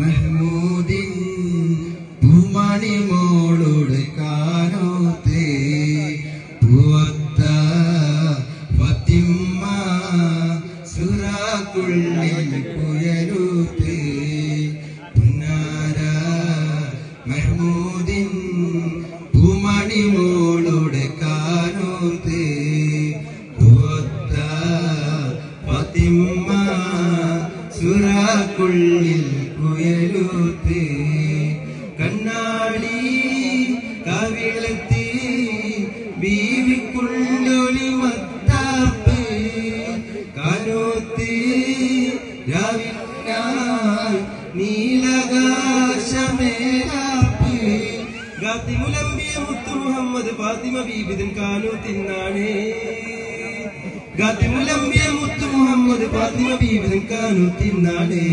മഹ്മൂദിൻ പൂമണി മോളോട് കാനോത്തേ പൂവത്ത ഫത്തിമ്മ സുറാക്കുള്ളിൽ പുയലൂത്തേ പുന്നാര മഹ്മൂദിൻ പൂമണി മോളോട് കാനോത്തേ പൂവത്ത ഫത്തിമ്മ സുറാക്കുള്ളിൽ പുയലൂത്തേ കണ്ണാടി കവിളത്തി ബീവിക്കുള്ളൊലി മത്താപ്പ് കാനോത്ത് രാവിനായി നീലകാശമേലാപ്പ് ഗാത്തിമുലമ്പിയ മുത്തു മുഹമ്മദ് ഫാത്തിമ ബീബിതൻ കാനോത്തിന്നാണേ ഗാത്തിമുലമ്പിയ മുത്തു മുഹമ്മദ് ഫാത്തിമ ബീബിതൻ കാനോത്തിന്നാണേ